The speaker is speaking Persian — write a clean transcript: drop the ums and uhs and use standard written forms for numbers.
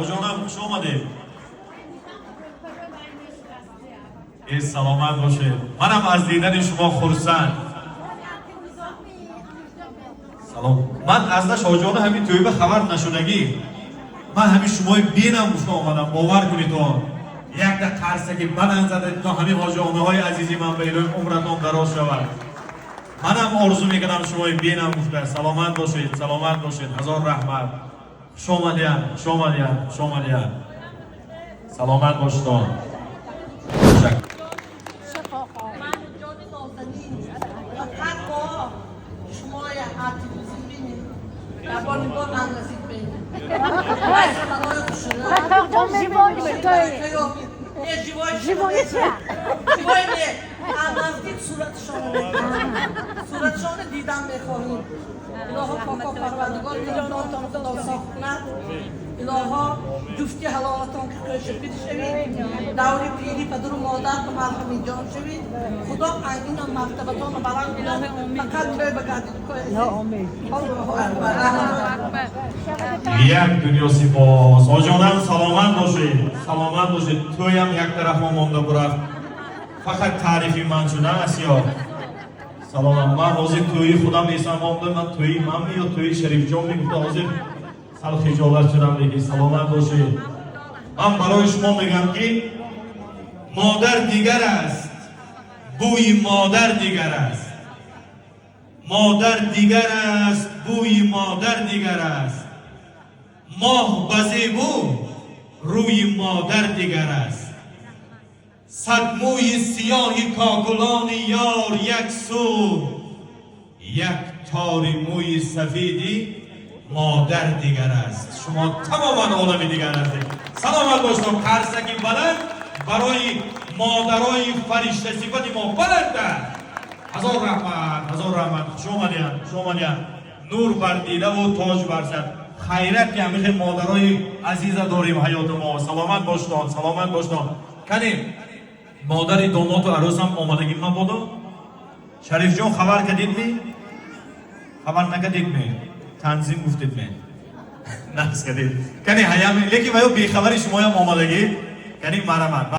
جانم خوش آمدید. سلامت باشید. منم از دیدن شما خرسند. سلام. من از شاه همین توی به خبر نشدگی من همین شمای بینم گفته آمدم. باور کنید تو یک ده قرصه که من زده تا همین حاجانه های عزیزی من به ایلوی عمرتان دراز شود. منم آرزو میکنم شمای بینم گفته سلامت باشید، سلامت باشید. هزار رحمت. شما سلامت باشید. صورتشان دیدم میخواهیم. الها پاکا پروردگار میرانتان خدا صاف کند. الها جفتی حلالتان که کشفید شوید. دوری پیری پدر و مادر که مرحمی جان شوید. خدا آیین و مرتبتان و برنگ کند. فقط توی بگردید که یک دنیا سپاس. آجانم سلامت باشید، سلامت باشید. توی هم یک طرف ما مانده برفت. فقط تعریفی من چونه است یا سلام. من حاضر توی خودم نیستم. من توی من یا توی شریف جان میگفته حاضر سال خجالت شدم دیگه. سلامت باشید. من برای شما میگم که مادر دیگر است، بوی مادر دیگر است. مادر دیگر است، بوی مادر دیگر است. ماه بزیبو روی مادر دیگر است. صد موی سیاهی کاکلان یار یک سو، یک تار موی سفیدی مادر دیگر است. شما تماما عالم دیگر هستید. سلامت باشید. قرصکی بلند برای مادرای فرشته صفت ما بلنده. هزار رحمت. شما نور بر دیده و تاج بر سر. خیرت که همیشه مادرای عزیز داریم حیات ما. سلامت باشید. کنیم مادر داماد و عروس هم آمدگی من بودم. شریف جان خبر کردید می؟ خبر نکردید می؟ تنظیم گفتید می؟ نفس کردید کنی لیکی باید بیخبری شما هم آمدگی کنی مرمت.